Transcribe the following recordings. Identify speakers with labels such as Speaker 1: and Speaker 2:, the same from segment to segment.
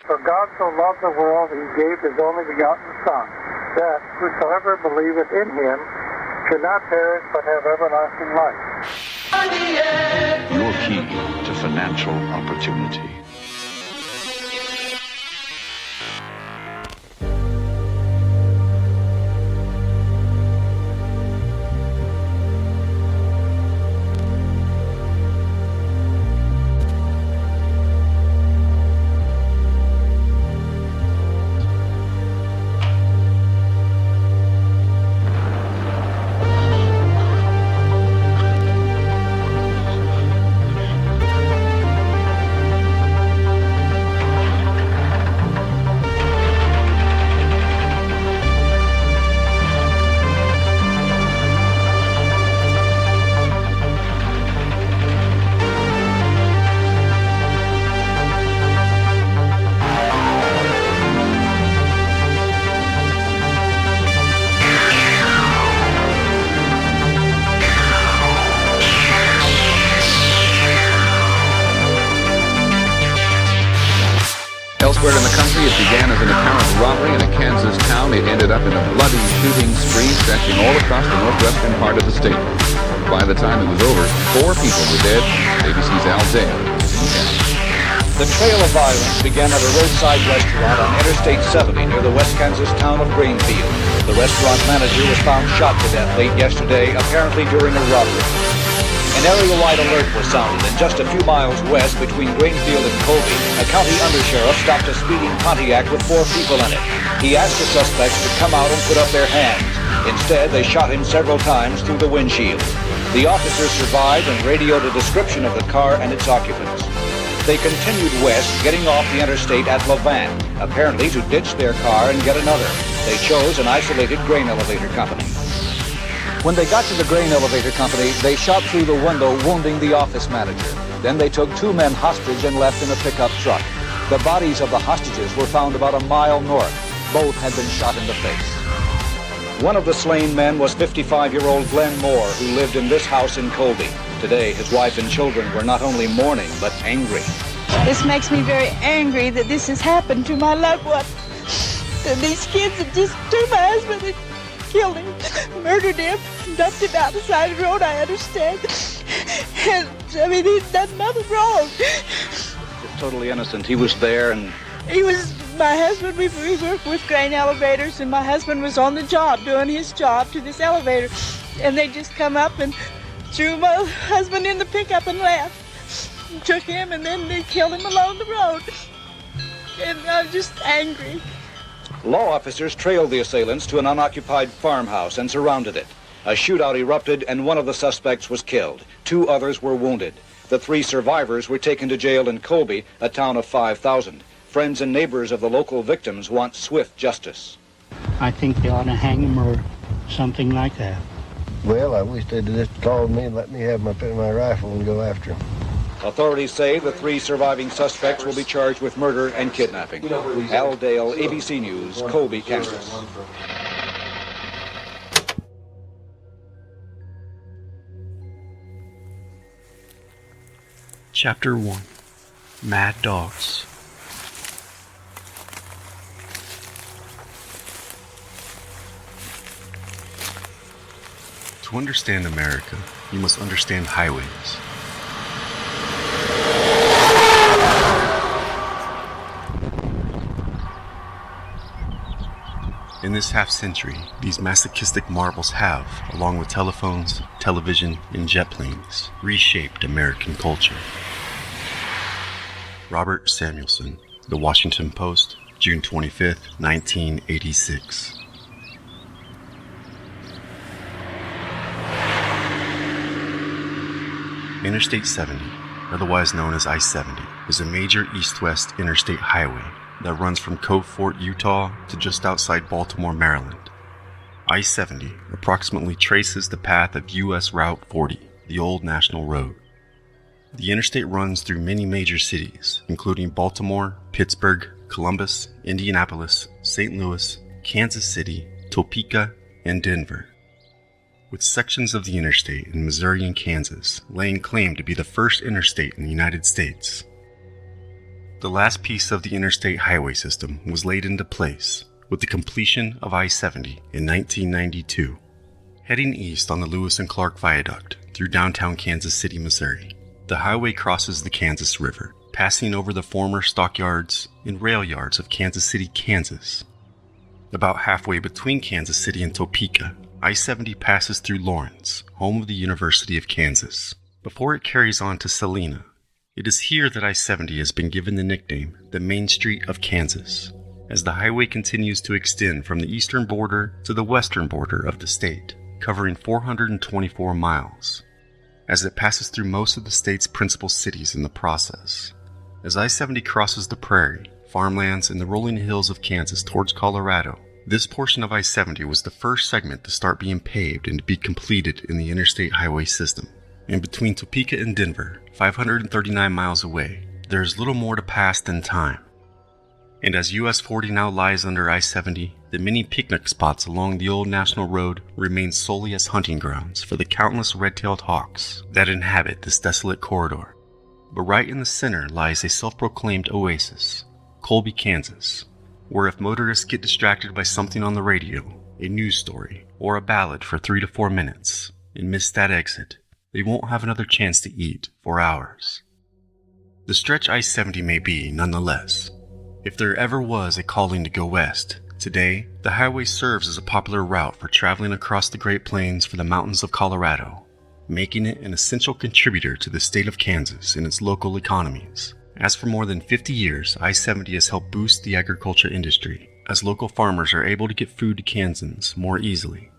Speaker 1: For God so loved the world, he gave his only begotten Son, that whosoever believeth in him should not perish but have everlasting life.
Speaker 2: Your key to financial opportunity.
Speaker 3: Elsewhere in the country, it began as an apparent robbery in a Kansas town. It ended up in a bloody shooting spree stretching all across the northwestern part of the state. By the time it was over, 4 people were dead. ABC's Al Dale is in Kansas.
Speaker 4: The trail of violence began at a roadside restaurant on Interstate 70 near the West Kansas town of Greenfield. The restaurant manager was found shot to death late yesterday, apparently during a robbery. An area-wide alert was sounded, and just a few miles west between Greenfield and Colby, a county undersheriff stopped a speeding Pontiac with 4 people in it. He asked the suspects to come out and put up their hands. Instead, they shot him several times through the windshield. The officers survived and radioed a description of the car and its occupants. They continued west, getting off the interstate at Levant, apparently to ditch their car and get another. They chose an isolated grain elevator company. When they got to the grain elevator company, they shot through the window, wounding the office manager. Then they took 2 men hostage and left in a pickup truck. The bodies of the hostages were found about a mile north. Both had been shot in the face. One of the slain men was 55-year-old Glenn Moore, who lived in this house in Colby. Today, his wife and children were not only mourning, but angry.
Speaker 5: This makes me very angry that this has happened to my loved one. That these kids have just took my husband and killed him, murdered him, dumped him out the side of the road, I understand. And, I mean, he's done nothing wrong.
Speaker 4: He's totally innocent. He was there and...
Speaker 5: He was my husband. We worked with grain elevators, and my husband was on the job, doing his job to this elevator. And they just come up and threw my husband in the pickup and left. And took him, and then they killed him along the road. And I'm just angry.
Speaker 4: Law officers trailed the assailants to an unoccupied farmhouse and surrounded it. A shootout erupted and one of the suspects was killed. 2 others were wounded. The 3 survivors were taken to jail in Colby, a town of 5,000. Friends and neighbors of the local victims want swift justice.
Speaker 6: I think they ought to hang them or something like that.
Speaker 7: Well, I wish they'd just called me and let me have my rifle and go after them.
Speaker 4: Authorities say the 3 surviving suspects will be charged with murder and kidnapping. Al Dale, ABC News, Colby, Kansas.
Speaker 8: Chapter 1. Mad Dogs. To understand America, you must understand highways. In this half-century, these masochistic marvels have, along with telephones, television, and jet planes, reshaped American culture. Robert Samuelson, The Washington Post, June 25, 1986. Interstate 70, otherwise known as I-70, is a major east-west interstate highway that runs from Cove Fort, Utah to just outside Baltimore, Maryland. I-70 approximately traces the path of U.S. Route 40, the old national road. The interstate runs through many major cities, including Baltimore, Pittsburgh, Columbus, Indianapolis, St. Louis, Kansas City, Topeka, and Denver, with sections of the interstate in Missouri and Kansas laying claim to be the first interstate in the United States. The last piece of the interstate highway system was laid into place with the completion of I-70 in 1992. Heading east on the Lewis and Clark Viaduct through downtown Kansas City, Missouri, the highway crosses the Kansas River, passing over the former stockyards and rail yards of Kansas City, Kansas. About halfway between Kansas City and Topeka, I-70 passes through Lawrence, home of the University of Kansas, before it carries on to Salina. It is here that I-70 has been given the nickname the Main Street of Kansas, as the highway continues to extend from the eastern border to the western border of the state, covering 424 miles, as it passes through most of the state's principal cities in the process. As I-70 crosses the prairie, farmlands, and the rolling hills of Kansas towards Colorado, this portion of I-70 was the first segment to start being paved and to be completed in the interstate highway system. And between Topeka and Denver, 539 miles away, there is little more to pass than time. And as US 40 now lies under I-70, the many picnic spots along the old national road remain solely as hunting grounds for the countless red-tailed hawks that inhabit this desolate corridor. But right in the center lies a self-proclaimed oasis, Colby, Kansas, where if motorists get distracted by something on the radio, a news story, or a ballad for 3 to 4 minutes, and miss that exit, they won't have another chance to eat for hours. The stretch I-70 may be, nonetheless. If there ever was a calling to go west, today, the highway serves as a popular route for traveling across the Great Plains for the mountains of Colorado, making it an essential contributor to the state of Kansas and its local economies. As for more than 50 years, I-70 has helped boost the agriculture industry, as local farmers are able to get food to Kansans more easily.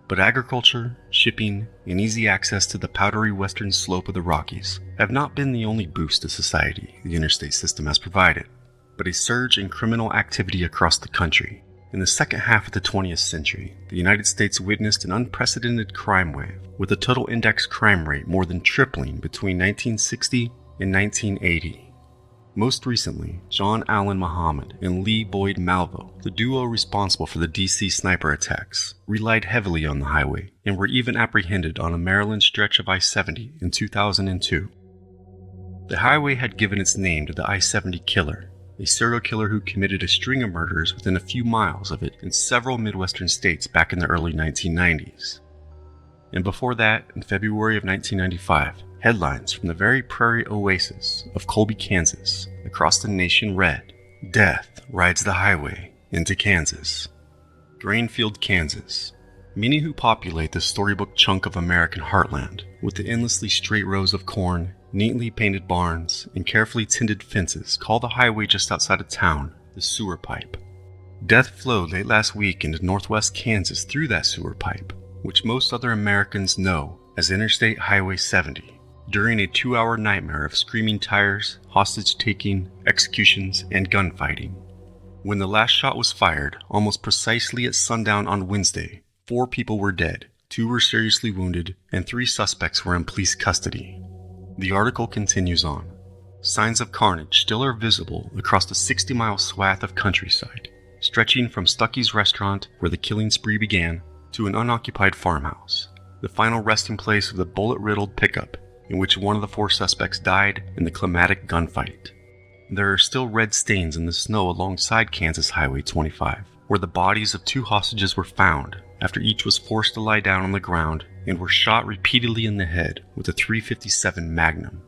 Speaker 8: But agriculture, shipping, and easy access to the powdery western slope of the Rockies have not been the only boost to society the interstate system has provided, but a surge in criminal activity across the country. In the second half of the 20th century, the United States witnessed an unprecedented crime wave, with the total index crime rate more than tripling between 1960 and 1980. Most recently, John Allen Muhammad and Lee Boyd Malvo, the duo responsible for the DC sniper attacks, relied heavily on the highway and were even apprehended on a Maryland stretch of I-70 in 2002. The highway had given its name to the I-70 killer, a serial killer who committed a string of murders within a few miles of it in several Midwestern states back in the early 1990s. And before that, in February of 1995, headlines from the very prairie oasis of Colby, Kansas, across the nation read, "Death rides the highway into Kansas." Grainfield, Kansas. Many who populate this storybook chunk of American heartland, with the endlessly straight rows of corn, neatly painted barns, and carefully tended fences, call the highway just outside of town the sewer pipe. Death flowed late last week into northwest Kansas through that sewer pipe, which most other Americans know as Interstate Highway 70. During a 2-hour nightmare of screaming tires, hostage-taking, executions, and gunfighting. When the last shot was fired, almost precisely at sundown on Wednesday, 4 people were dead, 2 were seriously wounded, and 3 suspects were in police custody. The article continues on. Signs of carnage still are visible across the 60-mile swath of countryside, stretching from Stuckey's restaurant, where the killing spree began, to an unoccupied farmhouse, the final resting place of the bullet-riddled pickup in which one of the 4 suspects died in the climatic gunfight. There are still red stains in the snow alongside Kansas Highway 25, where the bodies of 2 hostages were found after each was forced to lie down on the ground and were shot repeatedly in the head with a .357 Magnum.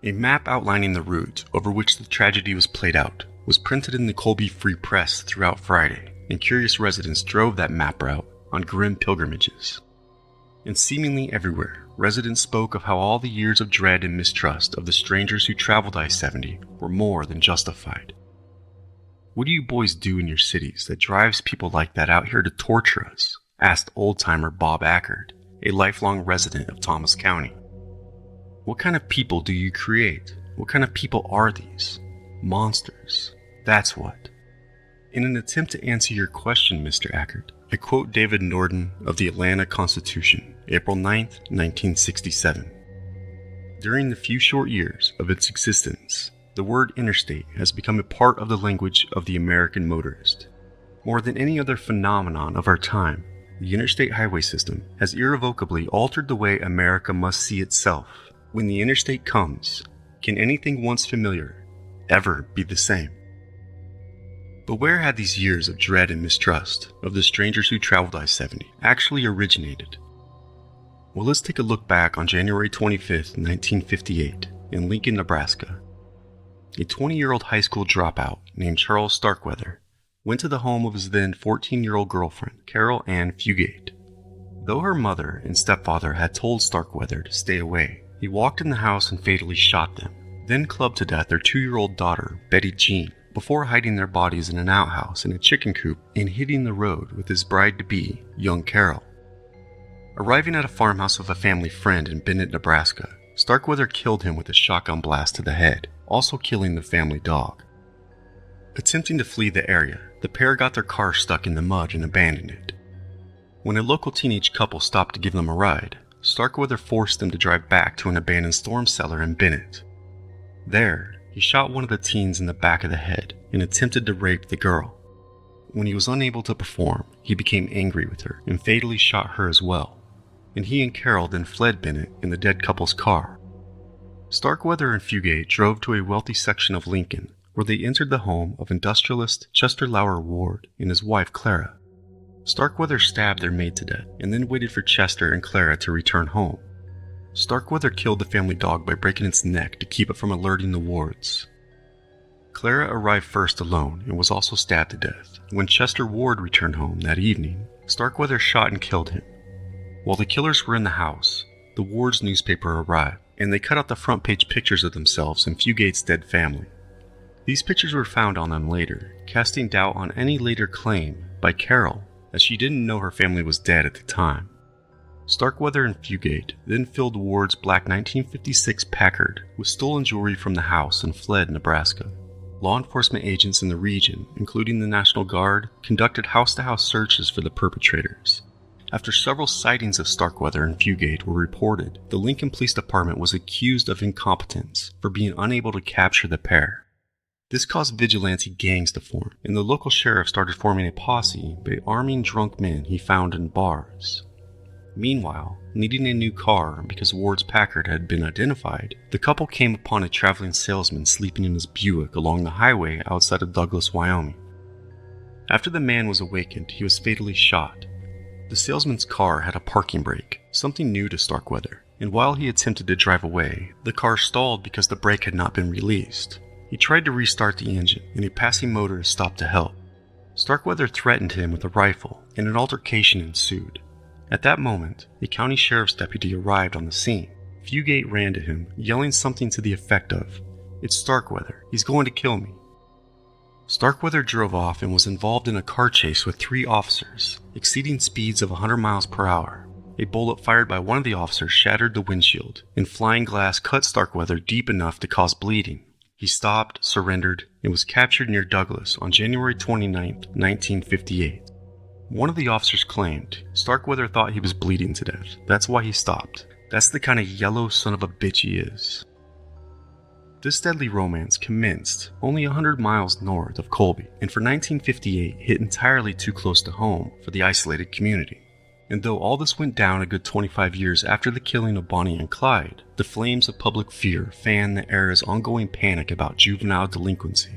Speaker 8: A map outlining the route over which the tragedy was played out was printed in the Colby Free Press throughout Friday, and curious residents drove that map route on grim pilgrimages. And seemingly everywhere, residents spoke of how all the years of dread and mistrust of the strangers who traveled I-70 were more than justified. "What do you boys do in your cities that drives people like that out here to torture us?" asked old-timer Bob Ackard, a lifelong resident of Thomas County. "What kind of people do you create? What kind of people are these? Monsters. That's what." In an attempt to answer your question, Mr. Ackard, I quote David Norden of the Atlanta Constitution, April 9, 1967. During the few short years of its existence, the word interstate has become a part of the language of the American motorist. More than any other phenomenon of our time, the interstate highway system has irrevocably altered the way America must see itself. When the interstate comes, can anything once familiar, ever be the same. But where had these years of dread and mistrust of the strangers who traveled I-70 actually originated? Well, let's take a look back on January 25th, 1958, in Lincoln, Nebraska. A 20-year-old high school dropout named Charles Starkweather went to the home of his then 14-year-old girlfriend, Carol Ann Fugate. Though her mother and stepfather had told Starkweather to stay away, he walked in the house and fatally shot them, then clubbed to death their 2-year-old daughter, Betty Jean, before hiding their bodies in an outhouse in a chicken coop and hitting the road with his bride-to-be, young Carol. Arriving at a farmhouse of a family friend in Bennett, Nebraska, Starkweather killed him with a shotgun blast to the head, also killing the family dog. Attempting to flee the area, the pair got their car stuck in the mud and abandoned it. When a local teenage couple stopped to give them a ride, Starkweather forced them to drive back to an abandoned storm cellar in Bennett. There, he shot one of the teens in the back of the head and attempted to rape the girl. When he was unable to perform, he became angry with her and fatally shot her as well, and he and Carol then fled Bennett in the dead couple's car. Starkweather and Fugate drove to a wealthy section of Lincoln, where they entered the home of industrialist Chester Lauer Ward and his wife Clara. Starkweather stabbed their maid to death and then waited for Chester and Clara to return home. Starkweather killed the family dog by breaking its neck to keep it from alerting the Wards. Clara arrived first alone and was also stabbed to death. When Chester Ward returned home that evening, Starkweather shot and killed him. While the killers were in the house, the Wards newspaper arrived, and they cut out the front page pictures of themselves and Fugate's dead family. These pictures were found on them later, casting doubt on any later claim by Carol, as she didn't know her family was dead at the time. Starkweather and Fugate then filled Ward's black 1956 Packard with stolen jewelry from the house and fled Nebraska. Law enforcement agents in the region, including the National Guard, conducted house-to-house searches for the perpetrators. After several sightings of Starkweather and Fugate were reported, the Lincoln Police Department was accused of incompetence for being unable to capture the pair. This caused vigilante gangs to form, and the local sheriff started forming a posse by arming drunk men he found in bars. Meanwhile, needing a new car because Ward's Packard had been identified, the couple came upon a traveling salesman sleeping in his Buick along the highway outside of Douglas, Wyoming. After the man was awakened, he was fatally shot. The salesman's car had a parking brake, something new to Starkweather, and while he attempted to drive away, the car stalled because the brake had not been released. He tried to restart the engine, and a passing motorist stopped to help. Starkweather threatened him with a rifle, and an altercation ensued. At that moment, a county sheriff's deputy arrived on the scene. Fugate ran to him, yelling something to the effect of, "It's Starkweather, he's going to kill me." Starkweather drove off and was involved in a car chase with 3 officers, exceeding speeds of 100 miles per hour. A bullet fired by one of the officers shattered the windshield, and flying glass cut Starkweather deep enough to cause bleeding. He stopped, surrendered, and was captured near Douglas on January 29, 1958. One of the officers claimed Starkweather thought he was bleeding to death. That's why he stopped. That's the kind of yellow son of a bitch he is. This deadly romance commenced only 100 miles north of Colby, and for 1958 hit entirely too close to home for the isolated community. And though all this went down a good 25 years after the killing of Bonnie and Clyde, the flames of public fear fanned the era's ongoing panic about juvenile delinquency.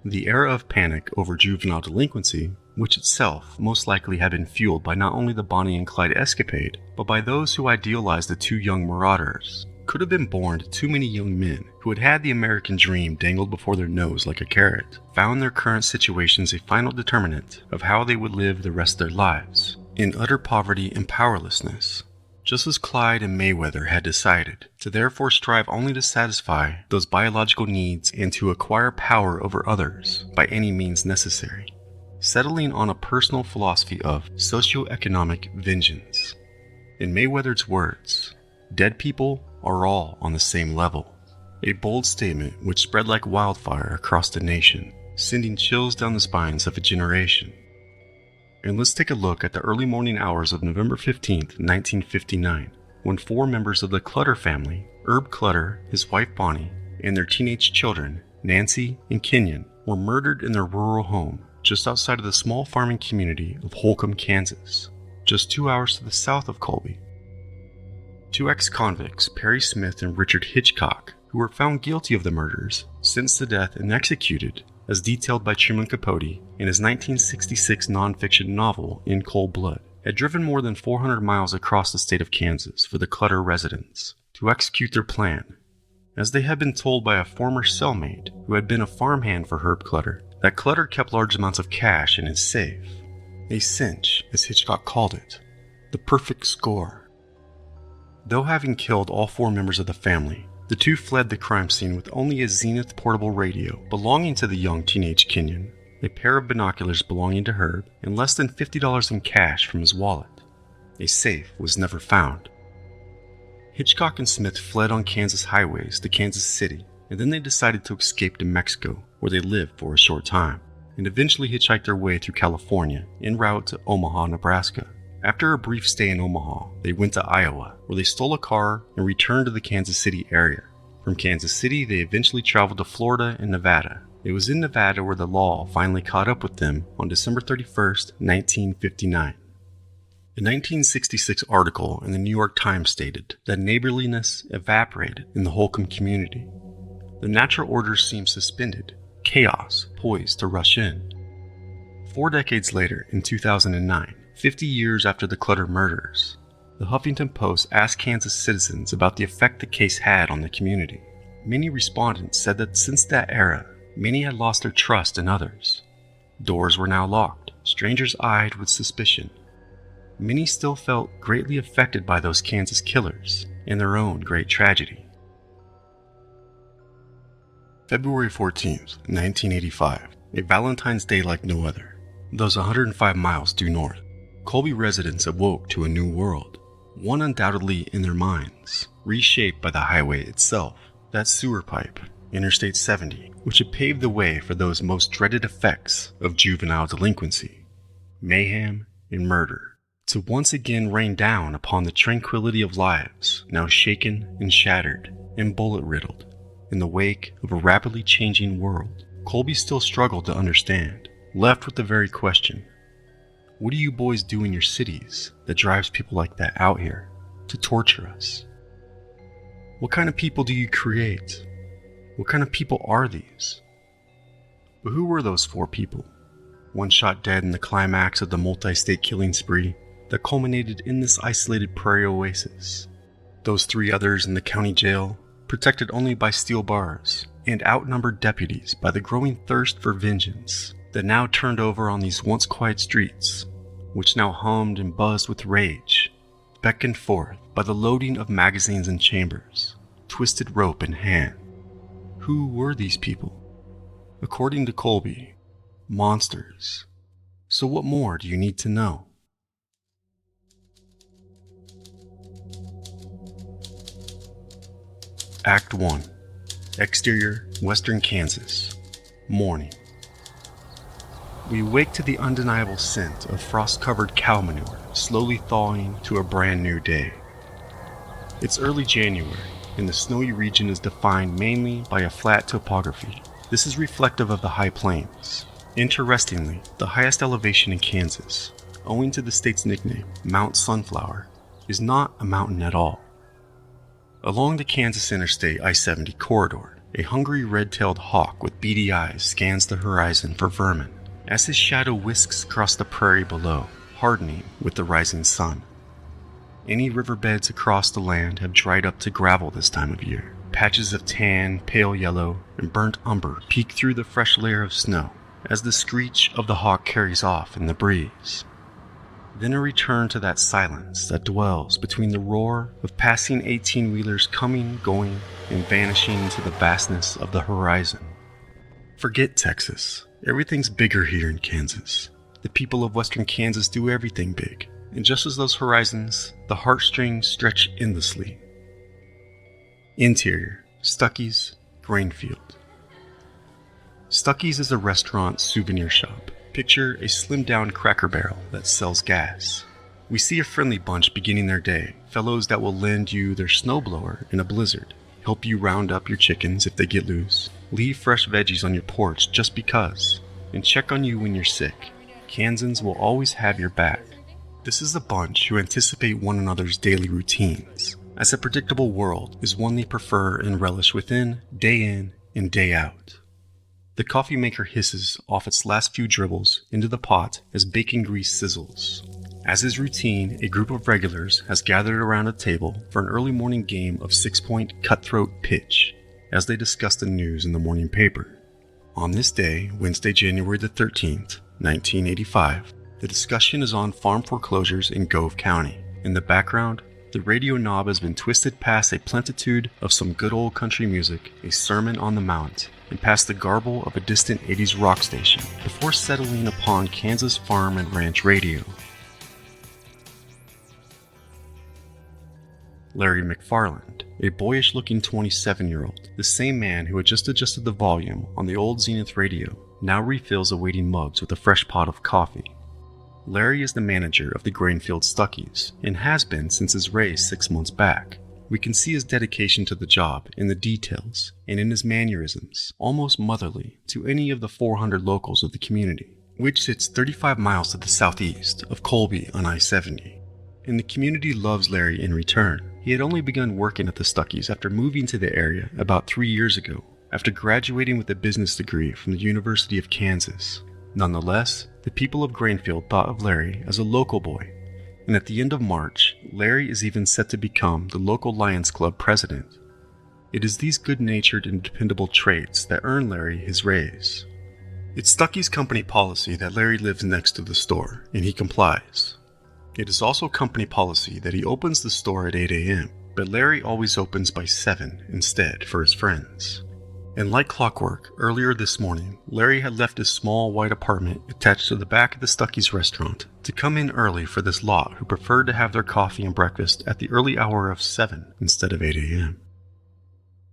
Speaker 8: The era of panic over juvenile delinquency, which itself most likely had been fueled by not only the Bonnie and Clyde escapade, but by those who idealized the 2 young marauders, could have been born to too many young men who had had the American dream dangled before their nose like a carrot, found their current situations a final determinant of how they would live the rest of their lives, in utter poverty and powerlessness, just as Clyde and Mayweather had decided to therefore strive only to satisfy those biological needs and to acquire power over others by any means necessary, settling on a personal philosophy of socioeconomic vengeance. In Mayweather's words, "Dead people are all on the same level," a bold statement which spread like wildfire across the nation, sending chills down the spines of a generation. And let's take a look at the early morning hours of November 15th, 1959, when 4 members of the Clutter family, Herb Clutter, his wife Bonnie, and their teenage children, Nancy and Kenyon, were murdered in their rural home just outside of the small farming community of Holcomb, Kansas, just 2 hours to the south of Colby. 2 ex-convicts, Perry Smith and Richard Hitchcock, who were found guilty of the murders, sentenced to death, and executed, as detailed by Truman Capote in his 1966 nonfiction novel In Cold Blood, had driven more than 400 miles across the state of Kansas for the Clutter residents to execute their plan, as they had been told by a former cellmate who had been a farmhand for Herb Clutter that Clutter kept large amounts of cash in his safe. A cinch, as Hitchcock called it. The perfect score. Though having killed all 4 members of the family, the 2 fled the crime scene with only a Zenith portable radio belonging to the young teenage Kenyon, a pair of binoculars belonging to Herb, and less than $50 in cash from his wallet. A safe was never found. Hitchcock and Smith fled on Kansas highways to Kansas City, and then they decided to escape to Mexico, where they lived for a short time, and eventually hitchhiked their way through California en route to Omaha, Nebraska. After a brief stay in Omaha, they went to Iowa, where they stole a car and returned to the Kansas City area. From Kansas City, they eventually traveled to Florida and Nevada. It was in Nevada where the law finally caught up with them on December 31st, 1959. A 1966 article in the New York Times stated that neighborliness evaporated in the Holcomb community. The natural order seemed suspended, chaos poised to rush in. 4 decades later, in 2009, 50 years after the Clutter murders, the Huffington Post asked Kansas citizens about the effect the case had on the community. Many respondents said that since that era, many had lost their trust in others. Doors were now locked, strangers eyed with suspicion. Many still felt greatly affected by those Kansas killers and their own great tragedy. February 14th, 1985, a Valentine's Day like no other. Those 105 miles due north, Colby residents awoke to a new world, one undoubtedly in their minds, reshaped by the highway itself, that sewer pipe, Interstate 70, which had paved the way for those most dreaded effects of juvenile delinquency, mayhem and murder, to once again rain down upon the tranquility of lives now shaken and shattered and bullet-riddled in the wake of a rapidly changing world. Colby still struggled to understand, left with the very question, what do you boys do in your cities that drives people like that out here to torture us? What kind of people do you create? What kind of people are these? But who were those 4 people? One shot dead in the climax of the multi-state killing spree that culminated in this isolated prairie oasis. Those 3 others in the county jail, protected only by steel bars, and outnumbered deputies by the growing thirst for vengeance that now turned over on these once quiet streets, which now hummed and buzzed with rage, beckoned forth by the loading of magazines and chambers, twisted rope in hand. Who were these people? According to Colby, monsters. So what more do you need to know? Act 1. Exterior, Western Kansas. Morning. We wake to the undeniable scent of frost-covered cow manure slowly thawing to a brand new day. It's early January, and the snowy region is defined mainly by a flat topography. This is reflective of the high plains. Interestingly, the highest elevation in Kansas, owing to the state's nickname, Mount Sunflower, is not a mountain at all. Along the Kansas Interstate I-70 corridor, a hungry red-tailed hawk with beady eyes scans the horizon for vermin as his shadow whisks across the prairie below, hardening with the rising sun. Any riverbeds across the land have dried up to gravel this time of year. Patches of tan, pale yellow, and burnt umber peek through the fresh layer of snow as the screech of the hawk carries off in the breeze. Then a return to that silence that dwells between the roar of passing 18-wheelers coming, going, and vanishing into the vastness of the horizon. Forget Texas. Everything's bigger here in Kansas. The people of Western Kansas do everything big. And just as those horizons, the heartstrings stretch endlessly. Interior, Stuckey's, Grainfield. Stuckey's is a restaurant souvenir shop. Picture a slimmed-down Cracker Barrel that sells gas. We see a friendly bunch beginning their day, fellows that will lend you their snowblower in a blizzard, help you round up your chickens if they get loose, leave fresh veggies on your porch just because, and check on you when you're sick. Kansans will always have your back. This is a bunch who anticipate one another's daily routines, as a predictable world is one they prefer and relish within, day in and day out. The coffee maker hisses off its last few dribbles into the pot as bacon grease sizzles. As is routine, a group of regulars has gathered around a table for an early morning game of 6-point cutthroat pitch as they discuss the news in the morning paper. On this day, Wednesday, January the 13th, 1985, the discussion is on farm foreclosures in Gove County. In the background, the radio knob has been twisted past a plentitude of some good old country music, a sermon on the mount, and past the garble of a distant 80s rock station, before settling upon Kansas farm and ranch radio. Larry McFarland, a boyish-looking 27-year-old, the same man who had just adjusted the volume on the old Zenith radio, now refills awaiting mugs with a fresh pot of coffee. Larry is the manager of the Grainfield Stuckies, and has been since his raise 6 months back. We can see his dedication to the job in the details and in his mannerisms, almost motherly to any of the 400 locals of the community, which sits 35 miles to the southeast of Colby on I-70. And the community loves Larry in return. He had only begun working at the Stuckies after moving to the area about 3 years ago, after graduating with a business degree from the University of Kansas. Nonetheless, the people of Grainfield thought of Larry as a local boy, and at the end of March, Larry is even set to become the local Lions Club president. It is these good-natured and dependable traits that earn Larry his raise. It's Stucky's company policy that Larry lives next to the store, and he complies. It is also company policy that he opens the store at 8 a.m., but Larry always opens by 7 instead for his friends. And like clockwork, earlier this morning, Larry had left his small white apartment attached to the back of the Stuckies restaurant to come in early for this lot who preferred to have their coffee and breakfast at the early hour of 7 instead of 8 a.m.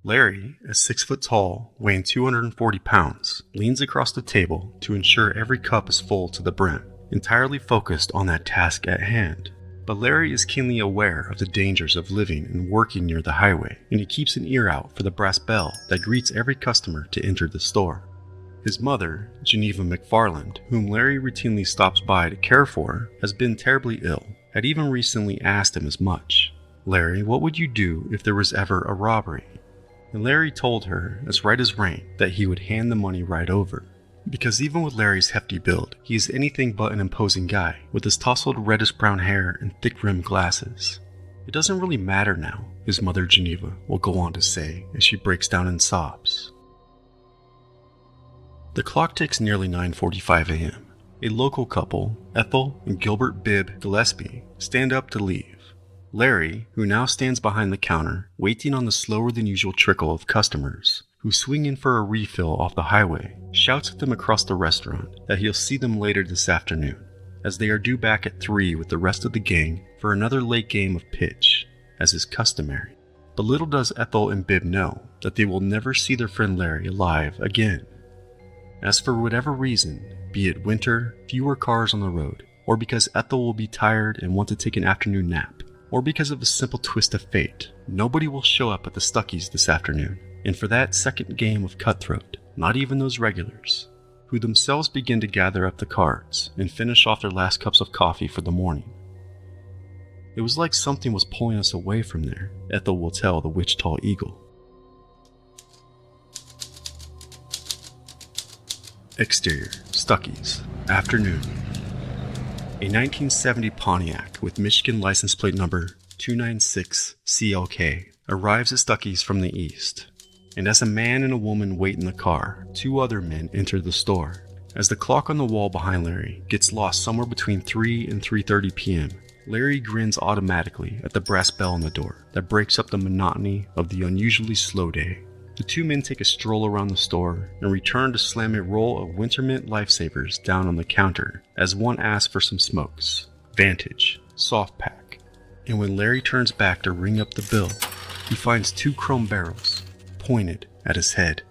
Speaker 8: Larry, as 6 foot tall, weighing 240 pounds, leans across the table to ensure every cup is full to the brim, entirely focused on that task at hand. But Larry is keenly aware of the dangers of living and working near the highway, and he keeps an ear out for the brass bell that greets every customer to enter the store. His mother, Geneva McFarland, whom Larry routinely stops by to care for, has been terribly ill, had even recently asked him as much. "Larry, what would you do if there was ever a robbery?" And Larry told her, as right as rain, that he would hand the money right over. Because even with Larry's hefty build, he is anything but an imposing guy, with his tousled reddish-brown hair and thick-rimmed glasses. "It doesn't really matter now," his mother Geneva will go on to say as she breaks down in sobs. The clock ticks nearly 9:45 a.m. A local couple, Ethel and Gilbert Bibb Gillespie, stand up to leave. Larry, who now stands behind the counter, waiting on the slower-than-usual trickle of customers, who swing in for a refill off the highway, shouts at them across the restaurant that he'll see them later this afternoon, as they are due back at 3 with the rest of the gang for another late game of pitch, as is customary. But little does Ethel and Bibb know that they will never see their friend Larry alive again. As for whatever reason, be it winter, fewer cars on the road, or because Ethel will be tired and want to take an afternoon nap, or because of a simple twist of fate, nobody will show up at the Stuckies this afternoon. And for that second game of cutthroat, not even those regulars, who themselves begin to gather up the cards and finish off their last cups of coffee for the morning. It was like something was pulling us away from there, Ethel will tell the Wichita Eagle. Exterior, Stuckies, afternoon. A 1970 Pontiac with Michigan license plate number 296CLK arrives at Stuckies from the east. And as a man and a woman wait in the car, 2 other men enter the store. As the clock on the wall behind Larry gets lost somewhere between 3 and 3:30 p.m., Larry grins automatically at the brass bell on the door that breaks up the monotony of the unusually slow day. The 2 men take a stroll around the store and return to slam a roll of Winter Mint Lifesavers down on the counter as one asks for some smokes, Vantage, soft pack. And when Larry turns back to ring up the bill, he finds 2 chrome barrels pointed at his head.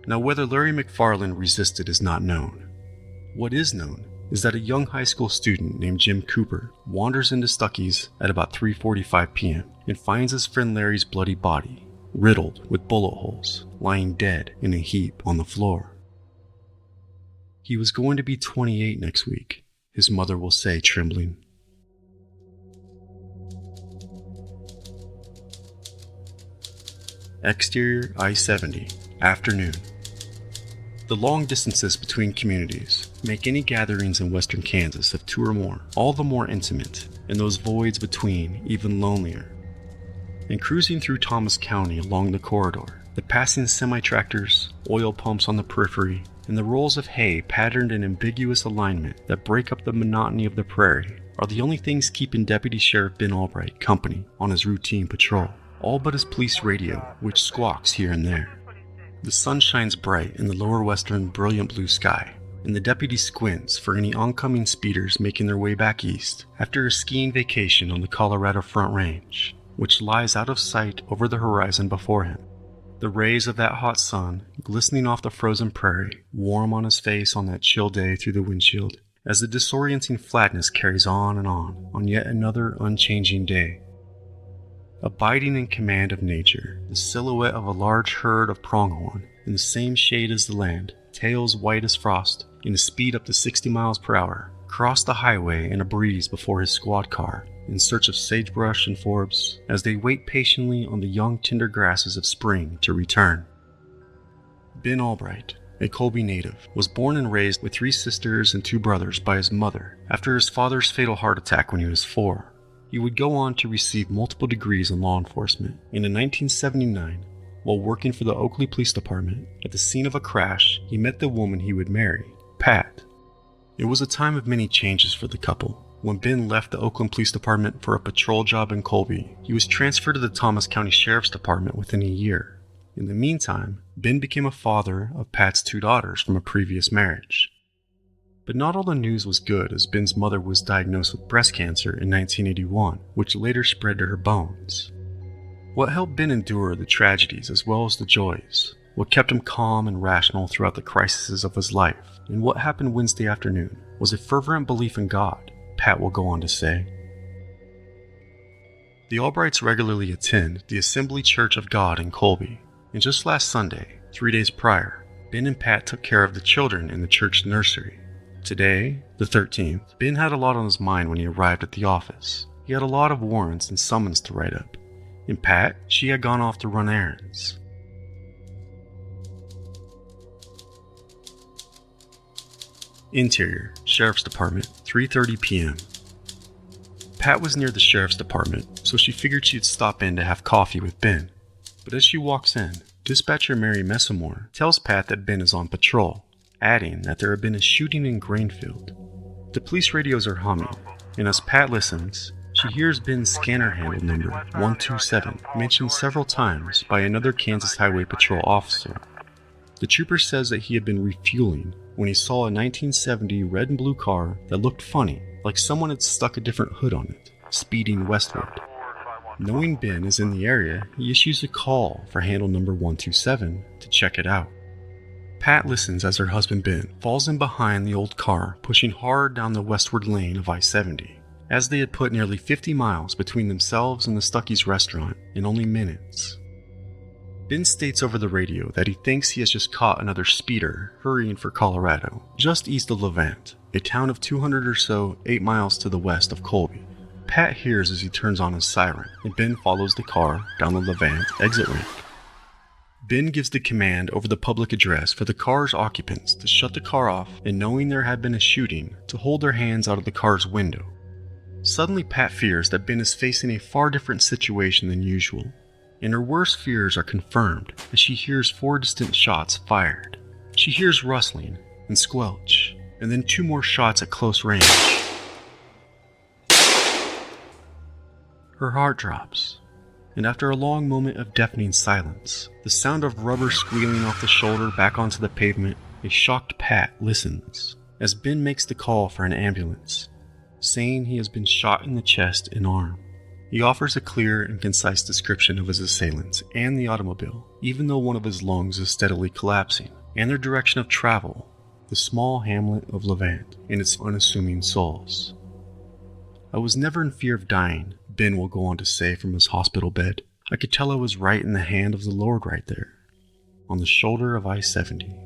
Speaker 8: Now, whether Larry McFarland resisted is not known. What is known is that a young high school student named Jim Cooper wanders into Stuckies at about 3:45 p.m. and finds his friend Larry's bloody body, riddled with bullet holes, lying dead in a heap on the floor. He was going to be 28 next week. his mother will say, trembling. Exterior I-70, afternoon. The long distances between communities make any gatherings in western Kansas of 2 or more all the more intimate, and those voids between even lonelier. In cruising through Thomas County along the corridor, the passing semi-tractors, oil pumps on the periphery, and the rolls of hay patterned in ambiguous alignment that break up the monotony of the prairie are the only things keeping Deputy Sheriff Ben Albright company on his routine patrol, all but his police radio, which squawks here and there. The sun shines bright in the lower western brilliant blue sky, and the deputy squints for any oncoming speeders making their way back east after a skiing vacation on the Colorado Front Range, which lies out of sight over the horizon before him. The rays of that hot sun glistening off the frozen prairie, warm on his face on that chill day through the windshield, as the disorienting flatness carries on yet another unchanging day. Abiding in command of nature, the silhouette of a large herd of pronghorn, in the same shade as the land, tails white as frost, in a speed up to 60 miles per hour, crossed the highway in a breeze before his squad car, in search of sagebrush and forbs, as they wait patiently on the young tender grasses of spring to return. Ben Albright, a Colby native, was born and raised with 3 sisters and 2 brothers by his mother after his father's fatal heart attack when he was 4. He would go on to receive multiple degrees in law enforcement, and in 1979, while working for the Oakley Police Department, at the scene of a crash, he met the woman he would marry, Pat. It was a time of many changes for the couple. When Ben left the Oakland Police Department for a patrol job in Colby, he was transferred to the Thomas County Sheriff's Department within a year. In the meantime, Ben became a father of Pat's 2 daughters from a previous marriage. But not all the news was good, as Ben's mother was diagnosed with breast cancer in 1981, which later spread to her bones. What helped Ben endure the tragedies as well as the joys, what kept him calm and rational throughout the crises of his life, and what happened Wednesday afternoon, was a fervent belief in God, Pat will go on to say. The Albrights regularly attend the Assembly Church of God in Colby, and just last Sunday, 3 days prior, Ben and Pat took care of the children in the church nursery. Today, the 13th, Ben had a lot on his mind when he arrived at the office. He had a lot of warrants and summons to write up. And Pat, she had gone off to run errands. Interior, Sheriff's Department, 3:30 p.m. Pat was near the Sheriff's Department, so she figured she'd stop in to have coffee with Ben. But as she walks in, Dispatcher Mary Messamore tells Pat that Ben is on patrol, adding that there had been a shooting in Grainfield. The police radios are humming, and as Pat listens, she hears Ben's scanner handle number 127 mentioned several times by another Kansas Highway Patrol officer. The trooper says that he had been refueling when he saw a 1970 red and blue car that looked funny, like someone had stuck a different hood on it, speeding westward. Knowing Ben is in the area, he issues a call for handle number 127 to check it out. Pat listens as her husband Ben falls in behind the old car, pushing hard down the westward lane of I-70, as they had put nearly 50 miles between themselves and the Stuckey's restaurant in only minutes. Ben states over the radio that he thinks he has just caught another speeder hurrying for Colorado, just east of Levant, a town of 200 or so 8 miles to the west of Colby. Pat hears as he turns on his siren, and Ben follows the car down the Levant exit ramp. Ben gives the command over the public address for the car's occupants to shut the car off, and knowing there had been a shooting, to hold their hands out of the car's window. Suddenly Pat fears that Ben is facing a far different situation than usual, and her worst fears are confirmed as she hears 4 distant shots fired. She hears rustling and squelch, and then 2 more shots at close range. Her heart drops, and after a long moment of deafening silence, the sound of rubber squealing off the shoulder back onto the pavement, a shocked Pat listens as Ben makes the call for an ambulance, saying he has been shot in the chest and arm. He offers a clear and concise description of his assailants and the automobile, even though one of his lungs is steadily collapsing, and their direction of travel, the small hamlet of Levant and its unassuming souls. I was never in fear of dying, Ben will go on to say from his hospital bed. I could tell I was right in the hand of the Lord right there, on the shoulder of I-70.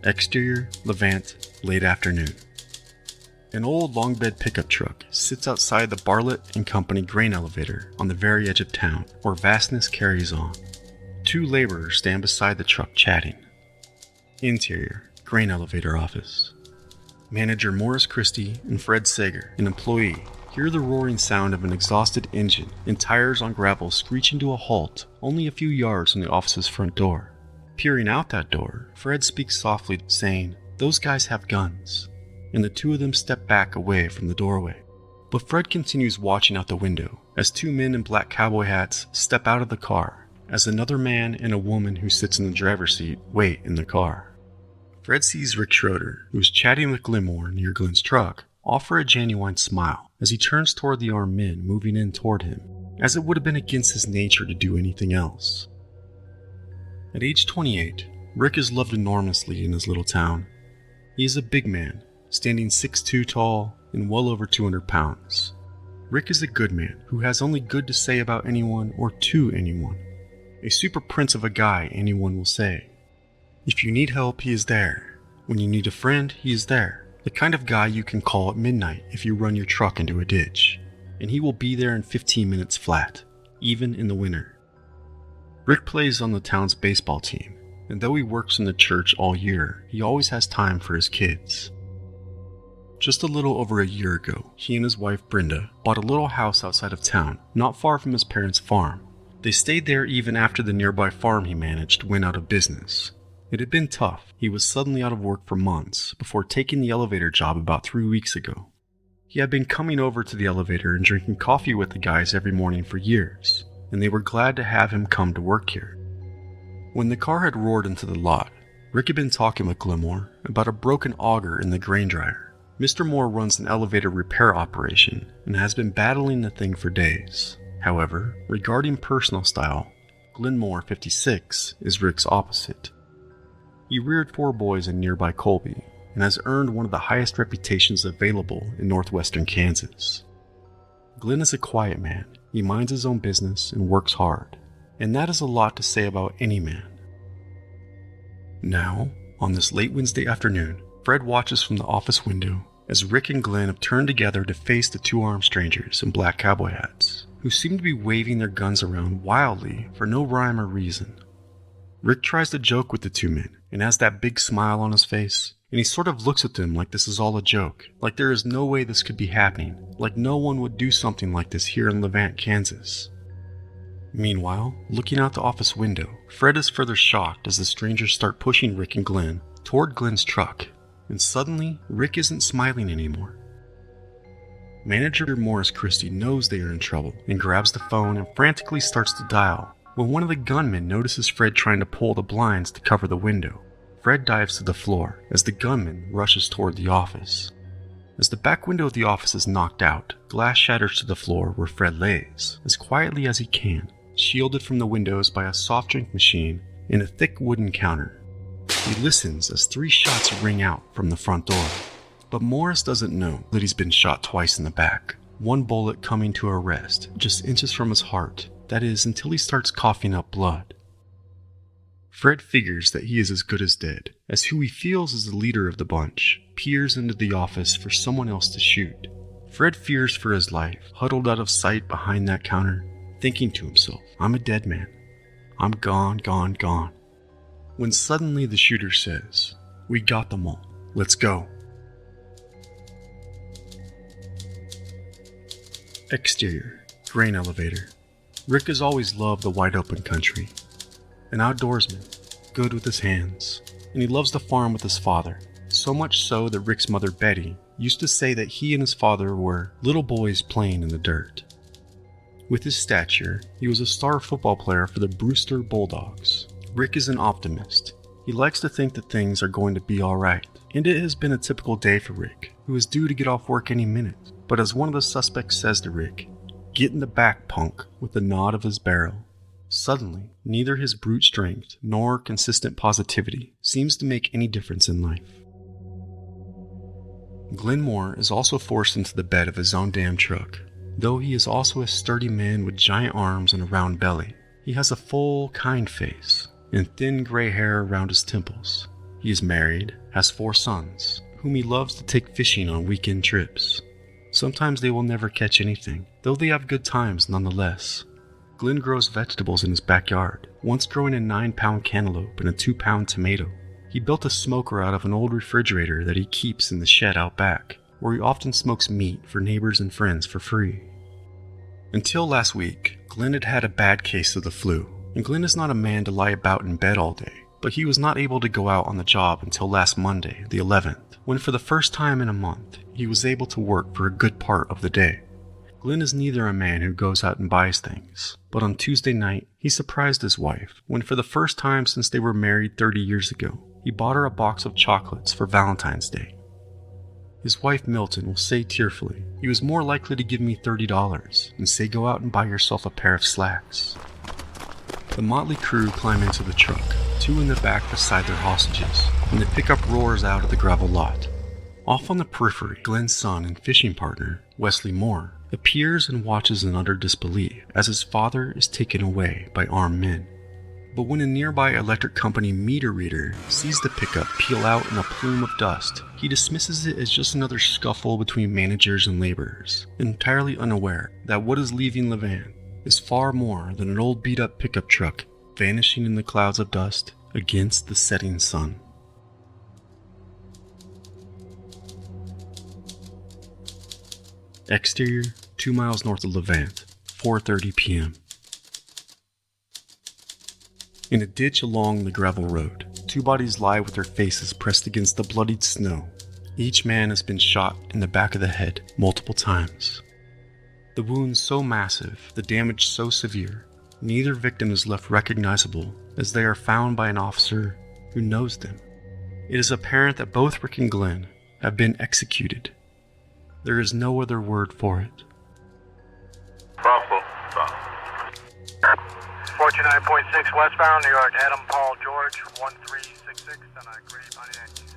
Speaker 8: Exterior, Levant, late afternoon. An old long bed pickup truck sits outside the Bartlett and Company grain elevator on the very edge of town, where vastness carries on. Two laborers stand beside the truck chatting. Interior, grain elevator office. Manager Morris Christie and Fred Sager, an employee, hear the roaring sound of an exhausted engine and tires on gravel screeching to a halt only a few yards from the office's front door. Peering out that door, Fred speaks softly, saying, "Those guys have guns," and the two of them step back away from the doorway. But Fred continues watching out the window as two men in black cowboy hats step out of the car, as another man and a woman who sits in the driver's seat wait in the car. Fred sees Rick Schroeder, who is chatting with Glenmore near Glenn's truck, offer a genuine smile as he turns toward the armed men moving in toward him, as it would have been against his nature to do anything else. At age 28, Rick is loved enormously in his little town. He is a big man, standing 6'2" tall and well over 200 pounds. Rick is a good man who has only good to say about anyone or to anyone. A super prince of a guy, anyone will say. If you need help, he is there. When you need a friend, he is there. The kind of guy you can call at midnight if you run your truck into a ditch. And he will be there in 15 minutes flat, even in the winter. Rick plays on the town's baseball team, and though he works in the church all year, he always has time for his kids. Just a little over a year ago, he and his wife Brenda bought a little house outside of town, not far from his parents' farm. They stayed there even after the nearby farm he managed went out of business. It had been tough. He was suddenly out of work for months before taking the elevator job about 3 weeks ago. He had been coming over to the elevator and drinking coffee with the guys every morning for years, and they were glad to have him come to work here. When the car had roared into the lot, Rick had been talking with Glenmore about a broken auger in the grain dryer. Mr. Moore runs an elevator repair operation and has been battling the thing for days. However, regarding personal style, Glenmore 56 is Rick's opposite. He reared 4 boys in nearby Colby and has earned one of the highest reputations available in northwestern Kansas. Glenn is a quiet man. He minds his own business and works hard, and that is a lot to say about any man. Now, on this late Wednesday afternoon, Fred watches from the office window as Rick and Glenn have turned together to face the 2 armed strangers in black cowboy hats, who seem to be waving their guns around wildly for no rhyme or reason. Rick tries to joke with the 2 men and has that big smile on his face, and he sort of looks at them like this is all a joke, like there is no way this could be happening, like no one would do something like this here in Levant, Kansas. Meanwhile, looking out the office window, Fred is further shocked as the strangers start pushing Rick and Glenn toward Glenn's truck, and suddenly, Rick isn't smiling anymore. Manager Morris Christie knows they are in trouble and grabs the phone and frantically starts to dial, when one of the gunmen notices Fred trying to pull the blinds to cover the window. Fred dives to the floor as the gunman rushes toward the office. As the back window of the office is knocked out, glass shatters to the floor where Fred lays, as quietly as he can, shielded from the windows by a soft drink machine and a thick wooden counter. He listens as 3 shots ring out from the front door. But Morris doesn't know that he's been shot twice in the back, one bullet coming to a rest just inches from his heart, that is, until he starts coughing up blood. Fred figures that he is as good as dead, as who he feels is the leader of the bunch peers into the office for someone else to shoot. Fred fears for his life, huddled out of sight behind that counter, thinking to himself, "I'm a dead man. I'm gone, gone, gone." When suddenly the shooter says, "We got them all. Let's go." Exterior, grain elevator. Rick has always loved the wide open country. An outdoorsman, good with his hands, and he loves the farm with his father, so much so that Rick's mother Betty used to say that he and his father were little boys playing in the dirt. With his stature, he was a star football player for the Brewster Bulldogs. Rick is an optimist. He likes to think that things are going to be alright, and it has been a typical day for Rick, who is due to get off work any minute. But as one of the suspects says to Rick, "Get in the back, punk," with a nod of his barrel. Suddenly, neither his brute strength nor consistent positivity seems to make any difference in life. Glenmore is also forced into the bed of his own damn truck. Though he is also a sturdy man with giant arms and a round belly, he has a full, kind face and thin gray hair around his temples. He is married, has 4 sons, whom he loves to take fishing on weekend trips. Sometimes they will never catch anything, though they have good times nonetheless. Glenn grows vegetables in his backyard, once growing a 9-pound cantaloupe and a 2-pound tomato. He built a smoker out of an old refrigerator that he keeps in the shed out back, where he often smokes meat for neighbors and friends for free. Until last week, Glenn had had a bad case of the flu, and Glenn is not a man to lie about in bed all day, but he was not able to go out on the job until last Monday, the 11th, when for the first time in a month, he was able to work for a good part of the day. Glenn is neither a man who goes out and buys things, but on Tuesday night, he surprised his wife when for the first time since they were married 30 years ago, he bought her a box of chocolates for Valentine's Day. His wife Milton will say tearfully, "He was more likely to give me $30 and say go out and buy yourself a pair of slacks." The motley crew climb into the truck, 2 in the back beside their hostages, and the pickup roars out of the gravel lot. Off on the periphery, Glenn's son and fishing partner, Wesley Moore, appears and watches in utter disbelief as his father is taken away by armed men. But when a nearby electric company meter reader sees the pickup peel out in a plume of dust, he dismisses it as just another scuffle between managers and laborers, entirely unaware that what is leaving the van is far more than an old beat-up pickup truck vanishing in the clouds of dust against the setting sun. Exterior, 2 miles north of Levant, 4:30 p.m. In a ditch along the gravel road, 2 bodies lie with their faces pressed against the bloodied snow. Each man has been shot in the back of the head multiple times. The wounds so massive, the damage so severe, neither victim is left recognizable as they are found by an officer who knows them. It is apparent that both Rick and Glenn have been executed. There is no other word for it.
Speaker 9: Bravo. 49.6 westbound, New York, Adam Paul George, 1366, and I agree on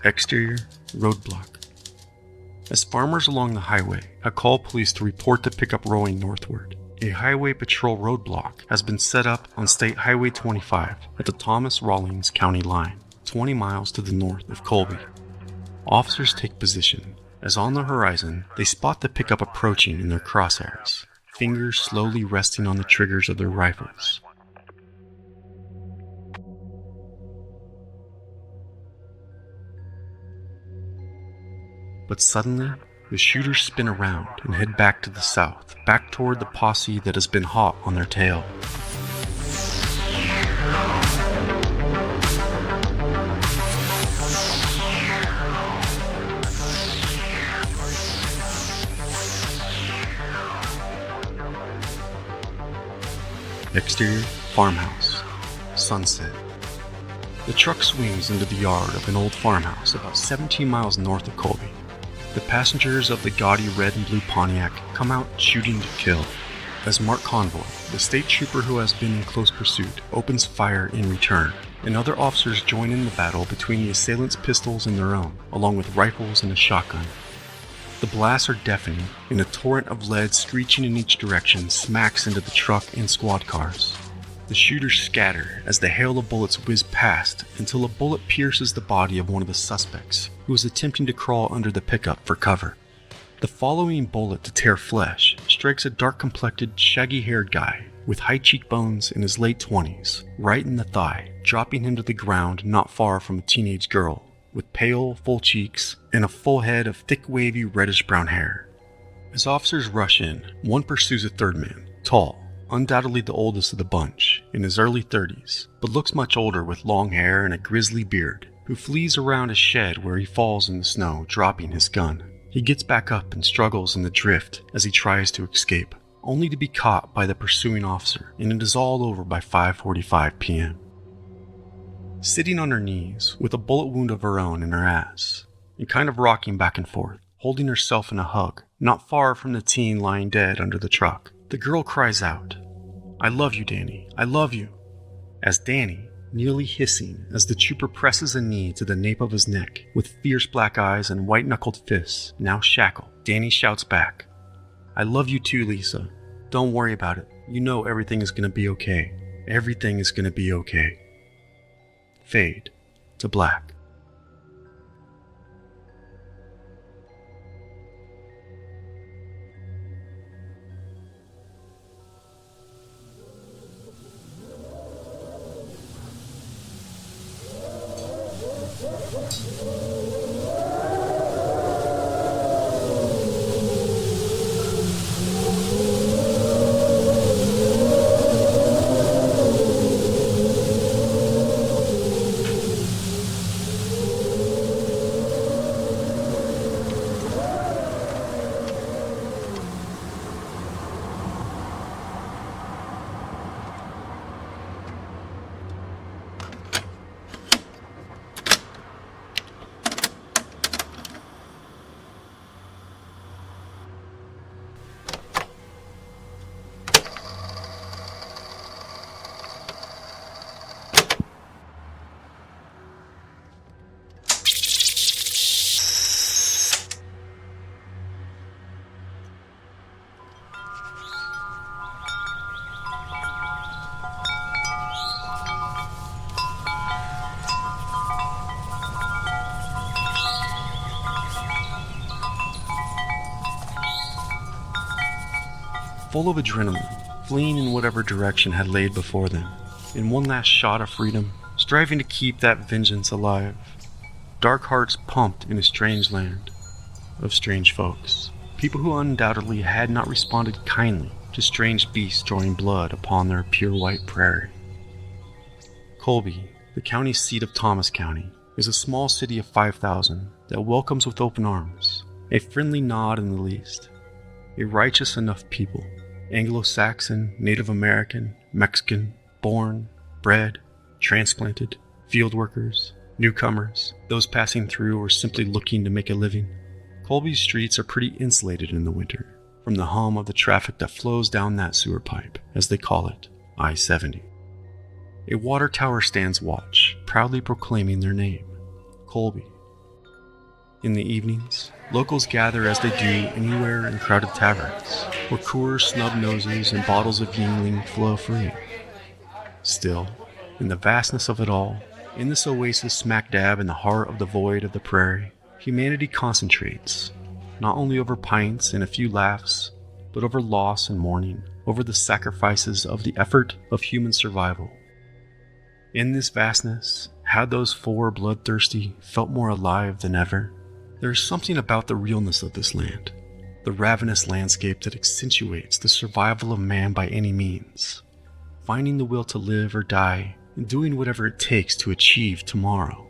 Speaker 9: the
Speaker 8: Exterior, roadblock. As farmers along the highway have called police to report the pickup rolling northward, a highway patrol roadblock has been set up on State Highway 25 at the Thomas Rawlings County line, 20 miles to the north of Colby. Officers take position as on the horizon they spot the pickup approaching in their crosshairs, fingers slowly resting on the triggers of their rifles. But suddenly, the shooters spin around and head back to the south, back toward the posse that has been hot on their tail. Exterior, farmhouse, sunset. The truck swings into the yard of an old farmhouse about 17 miles north of Colby. The passengers of the gaudy red and blue Pontiac come out shooting to kill. As Mark Convoy, the state trooper who has been in close pursuit, opens fire in return, and other officers join in the battle between the assailants' pistols and their own, along with rifles and a shotgun. The blasts are deafening, and a torrent of lead screeching in each direction smacks into the truck and squad cars. The shooters scatter as the hail of bullets whiz past until a bullet pierces the body of one of the suspects, who is attempting to crawl under the pickup for cover. The following bullet to tear flesh strikes a dark-complected, shaggy-haired guy with high cheekbones in his late 20s, right in the thigh, dropping him to the ground not far from a teenage girl, with pale, full cheeks and a full head of thick, wavy, reddish-brown hair. As officers rush in, one pursues a third man, tall, undoubtedly the oldest of the bunch, in his early 30s, but looks much older with long hair and a grizzly beard, who flees around a shed where he falls in the snow, dropping his gun. He gets back up and struggles in the drift as he tries to escape, only to be caught by the pursuing officer, and it is all over by 5:45 p.m. Sitting on her knees, with a bullet wound of her own in her ass, and kind of rocking back and forth, holding herself in a hug, not far from the teen lying dead under the truck, the girl cries out, "I love you, Danny, I love you," as Danny, nearly hissing as the trooper presses a knee to the nape of his neck, with fierce black eyes and white-knuckled fists, now shackled, Danny shouts back, "I love you too, Lisa. Don't worry about it. You know everything is gonna be okay. Everything is gonna be okay." Fade to black. full of adrenaline, fleeing in whatever direction had laid before them, in one last shot of freedom, striving to keep that vengeance alive. Dark hearts pumped in a strange land of strange folks, people who undoubtedly had not responded kindly to strange beasts drawing blood upon their pure white prairie. Colby, the county seat of Thomas County, is a small city of 5,000 that welcomes with open arms, a friendly nod in the least, a righteous enough people, Anglo-Saxon, Native American, Mexican, born, bred, transplanted, field workers, newcomers, those passing through or simply looking to make a living. Colby's streets are pretty insulated in the winter from the hum of the traffic that flows down that sewer pipe, as they call it, I-70. A water tower stands watch, proudly proclaiming their name, Colby. In the evenings, locals gather as they do anywhere in crowded taverns, where Coors snub noses and bottles of Yingling flow free. Still, in the vastness of it all, in this oasis smack dab in the heart of the void of the prairie, humanity concentrates, not only over pints and a few laughs, but over loss and mourning, over the sacrifices of the effort of human survival. In this vastness, had those four bloodthirsty felt more alive than ever? There is something about the realness of this land, the ravenous landscape that accentuates the survival of man by any means, finding the will to live or die and doing whatever it takes to achieve tomorrow.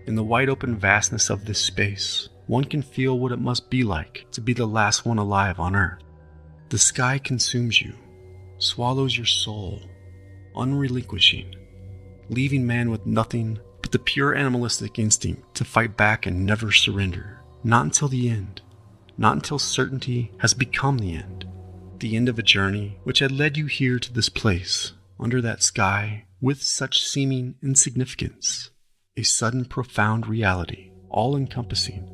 Speaker 8: In the wide open vastness of this space, one can feel what it must be like to be the last one alive on Earth. The sky consumes you, swallows your soul, unrelinquishing, leaving man with nothing but the pure animalistic instinct to fight back and never surrender. Not until the end. Not until certainty has become the end of a journey which had led you here to this place, under that sky, with such seeming insignificance. A sudden profound reality, all-encompassing.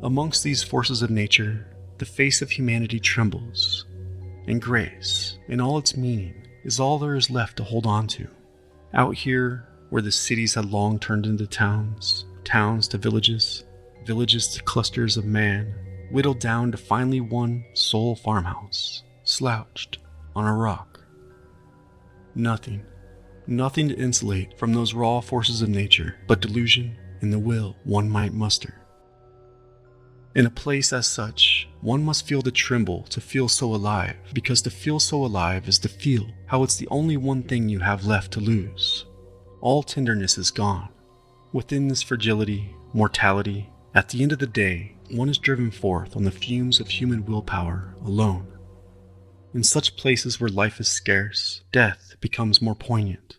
Speaker 8: Amongst these forces of nature, the face of humanity trembles, and grace, in all its meaning, is all there is left to hold on to. Out here, where the cities had long turned into towns, towns to villages, villages to clusters of man, whittled down to finally one sole farmhouse, slouched on a rock. Nothing to insulate from those raw forces of nature but delusion and the will one might muster. In a place as such, one must feel the tremble to feel so alive, because to feel so alive is to feel how it's the only one thing you have left to lose. All tenderness is gone. Within this fragility, mortality, at the end of the day, one is driven forth on the fumes of human willpower alone. In such places where life is scarce, death becomes more poignant.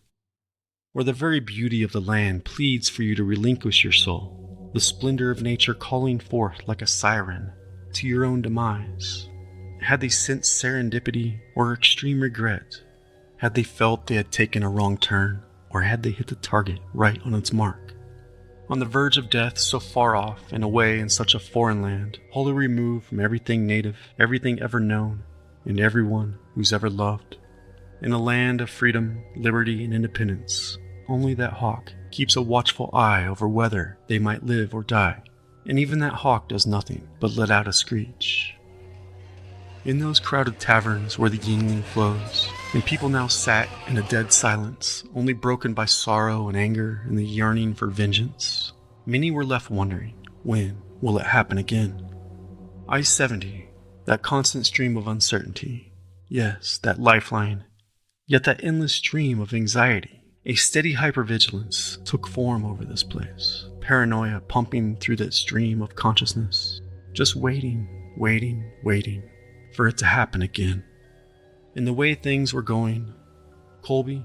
Speaker 8: Where the very beauty of the land pleads for you to relinquish your soul, the splendor of nature calling forth like a siren to your own demise. Had they sensed serendipity or extreme regret? Had they felt they had taken a wrong turn, or had they hit the target right on its mark? On the verge of death, so far off and away in such a foreign land, wholly removed from everything native, everything ever known, and everyone who's ever loved. In a land of freedom, liberty, and independence, only that hawk keeps a watchful eye over whether they might live or die, and even that hawk does nothing but let out a screech. In those crowded taverns where the Yingling flows, and people now sat in a dead silence, only broken by sorrow and anger and the yearning for vengeance, many were left wondering, when will it happen again? I-70, that constant stream of uncertainty, yes, that lifeline, yet that endless stream of anxiety. A steady hypervigilance took form over this place, paranoia pumping through that stream of consciousness, just waiting for it to happen again. In the way things were going, Colby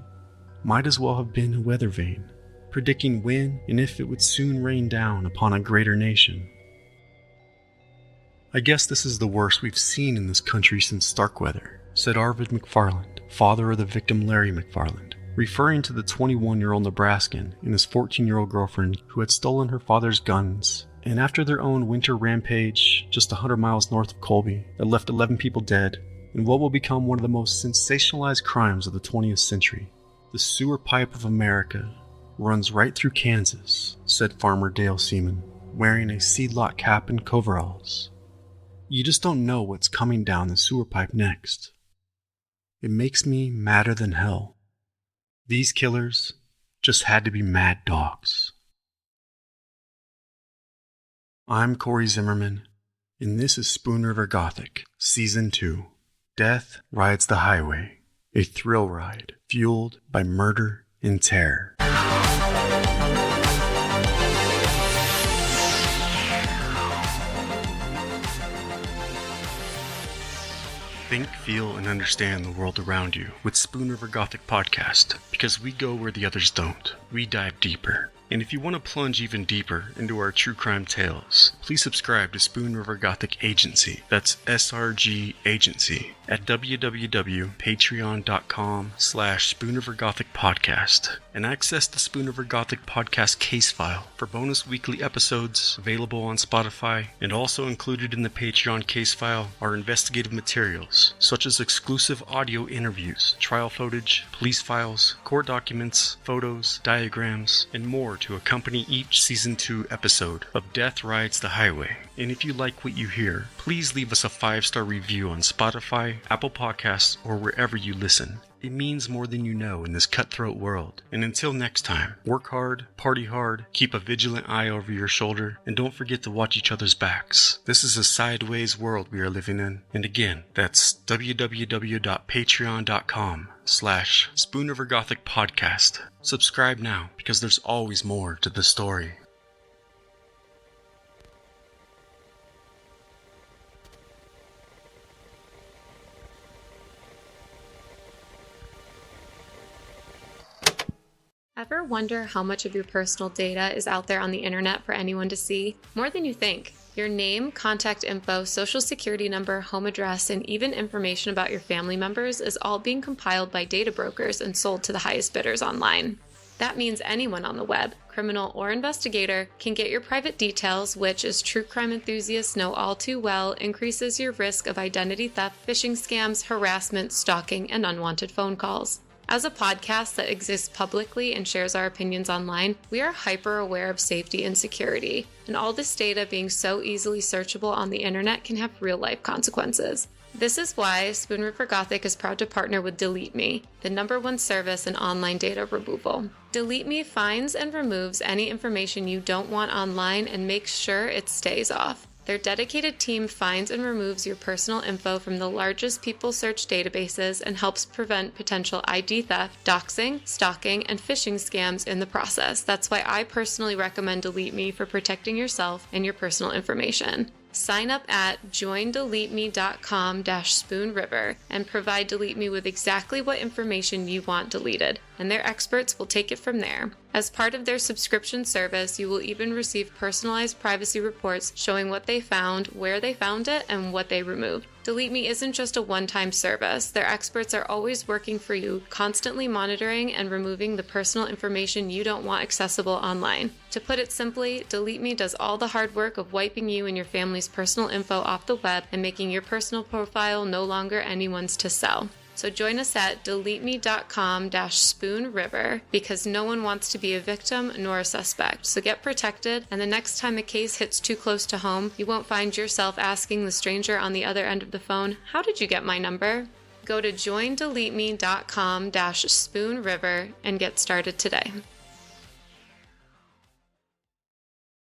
Speaker 8: might as well have been a weather vane, predicting when and if it would soon rain down upon a greater nation. I guess this is the worst we've seen in this country since Starkweather, said Arvid McFarland, father of the victim Larry McFarland, referring to the 21-year-old Nebraskan and his 14-year-old girlfriend who had stolen her father's guns, and after their own winter rampage just 100 miles north of Colby that left 11 people dead, in what will become one of the most sensationalized crimes of the 20th century. The sewer pipe of America runs right through Kansas, said Farmer Dale Seaman, wearing a seed-lot cap and coveralls. You just don't know what's coming down the sewer pipe next. it makes me madder than hell. These killers just had to be mad dogs. I'm Corey Zimmerman, and this is Spoon River Gothic, Season 2. Death Rides the Highway, a thrill ride fueled by murder and terror. Think, feel, and understand the world around you with Spoon River Gothic Podcast, because we go where the others don't. We dive deeper. And if you want to plunge even deeper into our true crime tales, please subscribe to Spoon River Gothic Agency. That's SRG Agency at www.patreon.com/Spoon River Gothic Podcast, and access the Spoon River Gothic Podcast case file for bonus weekly episodes available on Spotify. And also included in the Patreon case file are investigative materials such as exclusive audio interviews, trial footage, police files, court documents, photos, diagrams, and more to accompany each Season 2 episode of Death Rides the Highway. And if you like what you hear, please leave us a 5-star review on Spotify, Apple Podcasts, or wherever you listen. It means more than you know in this cutthroat world. And until next time, work hard, party hard, keep a vigilant eye over your shoulder, and don't forget to watch each other's backs. This is a sideways world we are living in. And again, that's www.patreon.com/Spoon River Gothic Podcast. Subscribe now, because there's always more to the story.
Speaker 10: Ever wonder how much of your personal data is out there on the internet for anyone to see? More than you think. Your name, contact info, social security number, home address, and even information about your family members is all being compiled by data brokers and sold to the highest bidders online. That means anyone on the web, criminal or investigator, can get your private details, which, as true crime enthusiasts know all too well, increases your risk of identity theft, phishing scams, harassment, stalking, and unwanted phone calls. As a podcast that exists publicly and shares our opinions online, we are hyper aware of safety and security, and all this data being so easily searchable on the internet can have real-life consequences. This is why Spoon River Gothic is proud to partner with Delete Me, the #1 service in online data removal. Delete Me finds and removes any information you don't want online and makes sure it stays off. Their dedicated team finds and removes your personal info from the largest people search databases and helps prevent potential ID theft, doxing, stalking, and phishing scams in the process. That's why I personally recommend Delete Me for protecting yourself and your personal information. Sign up at joindeleteme.com/spoonriver and provide Delete Me with exactly what information you want deleted, and their experts will take it from there. As part of their subscription service, you will even receive personalized privacy reports showing what they found, where they found it, and what they removed. Delete Me isn't just a one-time service. Their experts are always working for you, constantly monitoring and removing the personal information you don't want accessible online. To put it simply, Delete Me does all the hard work of wiping you and your family's personal info off the web and making your personal profile no longer anyone's to sell. So join us at deleteme.com/spoonriver, because no one wants to be a victim nor a suspect. So get protected, and the next time a case hits too close to home, you won't find yourself asking the stranger on the other end of the phone, "How did you get my number?" Go to joindeleteme.com/spoonriver and get started today.